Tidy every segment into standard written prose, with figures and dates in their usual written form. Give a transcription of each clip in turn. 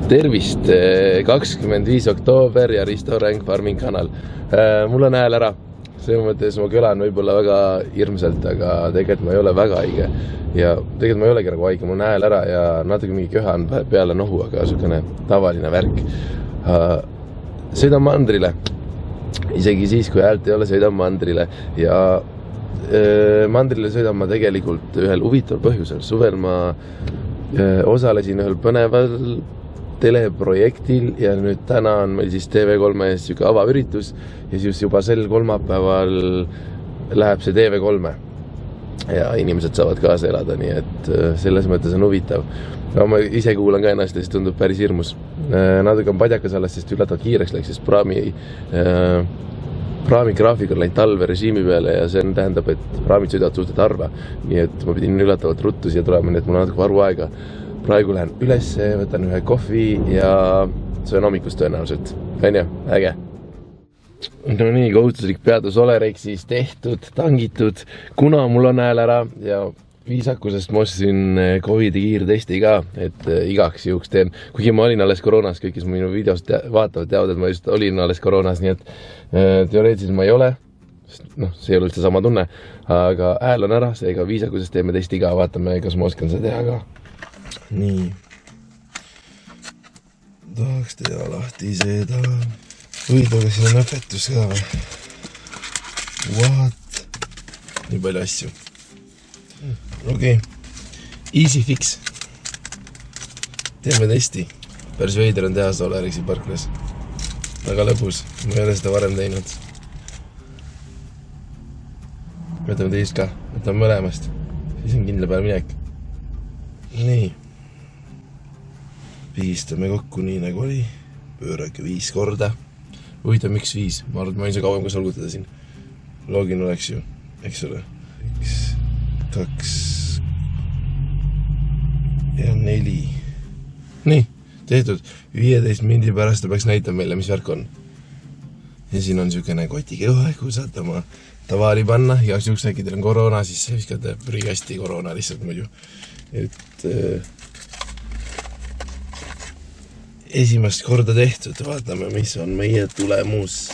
Tervist, 25 oktoober ja Risto Ränk Farming kanal. Mul on hääl ära. Selles mõttes ma kõlan võib-olla väga hirmsalt, aga tegelikult ma ei ole väga haige. Ja tegelikult ma ei olegi nagu haige, mul on hääl ära ja natuke mingi köha on peale nohu, aga niisugune tavaline värk. Sõidan mandrile. Isegi siis, kui häält ei ole, sõidan mandrile. Ja mandrile sõidan ma tegelikult ühel huvitaval põhjusel. Suvel ma osalesin ühel põneval teleprojektil ja nüüd täna on meil siis TV3 ees avaüritus ja siis juba sel kolmapäeval läheb see TV3 ja inimesed saavad kaasa elada, nii et selles mõttes on huvitav. No, ma ise kuulan ka ennast ja siis tundub päris hirmus. Natuke on padjakas alles, sest üllatavalt kiireks läks, sest praami graafik on läinud talverežiimi peale ja see tähendab, et praamid sõidavad suhteliselt harva, nii et ma pidin üllatavalt ruttu siia tulema, nii et mul on natuke varu aega. Praegu lähen üles, võtan ühe kohvi ja söön hommikust tõenäoliselt. On ju? Äge. No nii, kohustuslik peatus Olerexis tehtud, tangitud, kuna mul on hääl ära ja viisakusest ma ostsin COVID-i kiirtesti ka, et igaks juhuks teen. Kuigi ma olin alles koroonas, kõik, kes minu videost vaatavad, teavad, et ma just olin alles koroonas, nii et teoreetiliselt ma ei ole. No, see ei ole üldse sama tunne, aga hääl on ära, seega viisakusest teeme testi ka, vaatame, kas ma oskan seda teha ka. Nii. Tahaks teha lahti seda. Võidlaga siin on õpetus ka või? What? Nii palju asju. Okei. Easy fix. Teeme testi. Päris veider on teha seda Olerexi parklas. Väga lõbus. Ma ei ole seda varem teinud. Võtame teist ka. Võtame mõlemast. Siis on kindla peal minek. Nii. Pihistame kokku nii nagu oli. Pöörake 5 korda. Huvitav, miks 5? Ma arvan, et ma ei saa kauem ka solgutada siin. Login oleks ju, eks ole. 1, 2 ja 4. Nii, tehtud. 15 mindi pärast ta peaks näitama meile, mis värk on. Ja siin on niisugune kotige õhe, kui saate oma tavaali panna. Ja kui äkki teil on koroona, siis viskate prügasti koroona lihtsalt muidu. Et esimest korda tehtud, vaatame, mis on meie tulemus.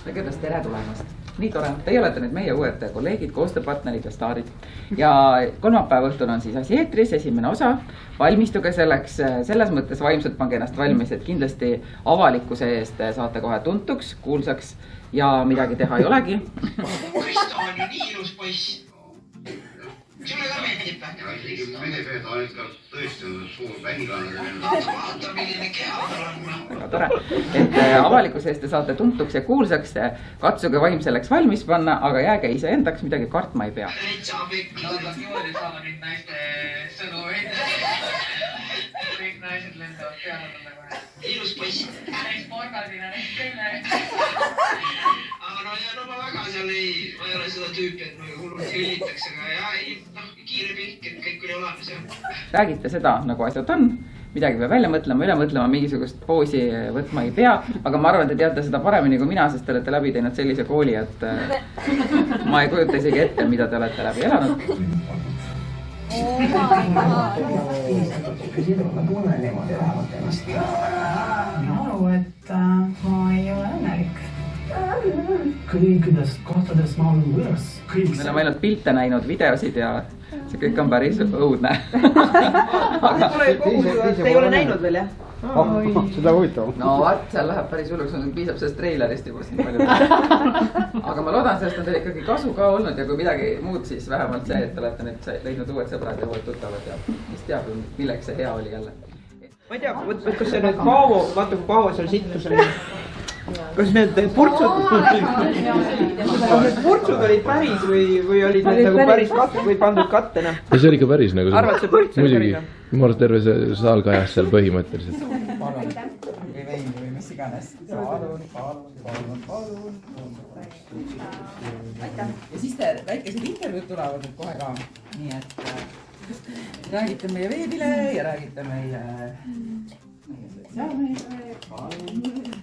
Kõigepealt tere tulemast. Nii tore, teie olete nüüd meie uued kolleegid, koostööpartnerid ja staarid. Ja kolmapäeva õhtul on siis asi eetris, esimene osa. Valmistuge selleks, selles mõttes vaimselt pange ennast valmis, et kindlasti avalikkuse eest saate kohe tuntuks, kuulsaks ja midagi teha ei olegi. Kristo on ju nii ilus poiss. Sulle ka meeldib vähkem. Menepeed on ikka tõesti suur vähilane. Vaata, milline keha tal on. Väga tore. Et avalikkuse eest te saate tuntuks ja kuulsaks, katsuge vaim selleks valmis panna, aga jääge ise endaks, midagi kartma ei pea. Reitsa pikk. Loodab niimoodi saada nüüd naiste sõnumeid. Kõik naised lendavad peale talle kohe. Ilus poiss. Näis porgaldina neid kõne. Aga no ma väga seal ma ei ole seda tüüpi, et ma hullult üllitaks, aga kiire pilk, et kõik oli olemas. Räägite seda, nagu asjad on. Midagi peab välja mõtlema, üle mõtlema, mingisugust poosi võtma ei pea. Aga ma arvan, te teate seda paremini kui mina, sest te olete läbi teinud sellise kooli, et ma ei kujuta isegi ette, mida te olete läbi elanud. Ma arvan, et ma ei ole õnnelik. Kõikidest kohtadest ma olen võõras. Me oleme ainult pilte näinud, videosid ja see kõik on päris õudne. Te ei ole näinud veel, jah? Seda huvitav. No vaat, seal läheb päris hulluks, on piisab sellest treilerist juba siin palju. Aga ma loodan, sellest on teil ikkagi kasu ka olnud ja kui midagi muud, siis vähemalt see, et olete nüüd leidnud uued sõbrad ja uued tuttavad ja mis teab, milleks see hea oli jälle. Ma ei tea, kas see nüüd Paavo, vaata kui Paavo seal sittus on. Kas need purtsud olid päris või olid need nagu päris katte või pandud kattena? See oli ikka päris nagu Arvad, see purts oli päris? Ma arvan, terve see saal kajas seal põhimõtteliselt. Või vein või mis iganes. Palun. ja siis väikesed intervjuud tulevad nüüd kohe ka. Nii et räägite meie veebile ja räägite meie sotsiaalmeediale.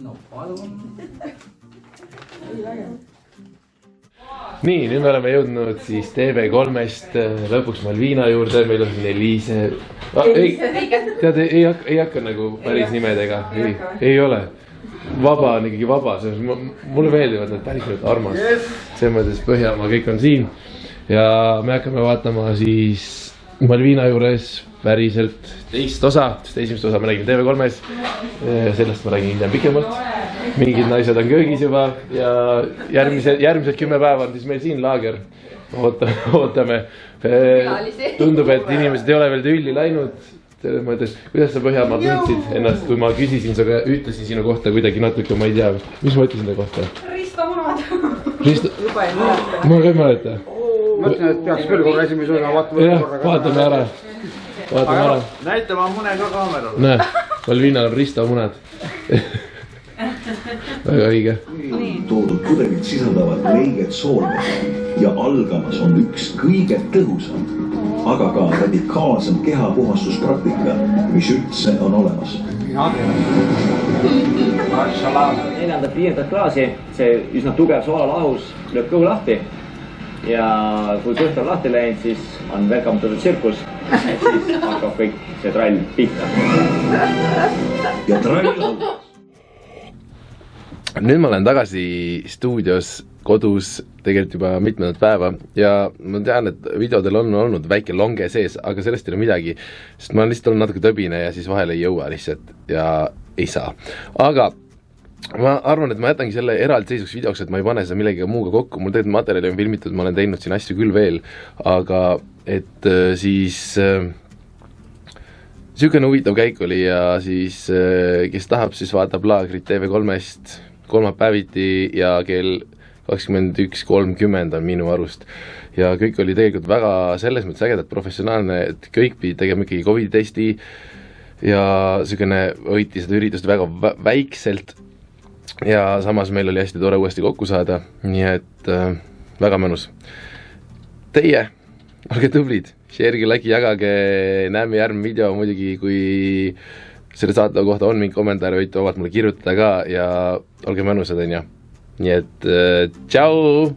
No palun. Nii, nüüd me oleme jõudnud siis TV3-st lõpuks Malvina juurde, meil on siin Eliise. Tead, ei hakka nagu päris nimedega, ei ole. Vaba on ikkagi vaba, mulle meeldivad need päris nüüd armas. See mõttes Põhjamaa kõik on siin ja me hakkame vaatama siis Malvina juures päriselt teist osa, sest esimest osa me räägime TV3-s, sellest ma räägin hiljem pikemalt. Mingid naised on köögis juba ja järgmised 10 päeva on siis meil siin laager. Ootame. Tundub, et inimesed ei ole veel tülli läinud. Selles mõttes, kuidas sa Põhjamaa tundsid ennast, kui ma küsisin, sa ütlesin sinu kohta kuidagi natuke, ma ei tea, mis ma ütlesin ta kohta? Risto munad. Juba ei mäleta. Ma ka ei mäleta. Mõtlen, et peaks küll kogu esimese osa vaatame ära. Näita ma mune ka kaamerale. Näe, Malvinal on Risto munad. Väga õige. Toodud pudelid sisaldavad leiget soolmest ja algamas on üks kõige tõhusam, aga ka radikaalsem kehapuhastuspraktika, mis üldse on olemas. Neljandad 5. klaasi, see üsna tugev soolalahus lööb kõhu lahti ja kui kõht on lahti läinud, siis on välkamatatud tsirkus, siis hakkab kõik see trall pihta. Ja trall on... Nüüd ma olen tagasi stuudios kodus tegelikult juba mitmendat päeva ja ma tean, et videodel on olnud väike longe sees, aga sellest ei ole midagi, sest ma olen lihtsalt olnud natuke tõbine ja siis vahel ei jõua lihtsalt ja ei saa. Aga ma arvan, et ma jätangi selle eraldseisuks videoks, et ma ei pane seda millegagi muuga kokku, mul tegelikult materjali on filmitud, ma olen teinud siin asju küll veel, aga et siis sükene huvitav käik oli ja siis kes tahab, siis vaatab laagrit TV3-st kolmapäeviti ja kell 21.30 on minu arust. Ja kõik oli tegelikult väga selles mõttes ägedalt professionaalne, et kõik pidi tegema ikkagi COVID-testi ja sükene võiti seda üritust väga väikselt ja samas meil oli hästi tore uuesti kokku saada, nii et väga mõnus. Teie, olge tublid, share'ge, like, jagage, näeme järgmine video muidugi, kui selle saate kohta on mingi kommentaare, võite vabalt mulle kirjutada ka ja olge mõnusad, on ja. Nii et tšau!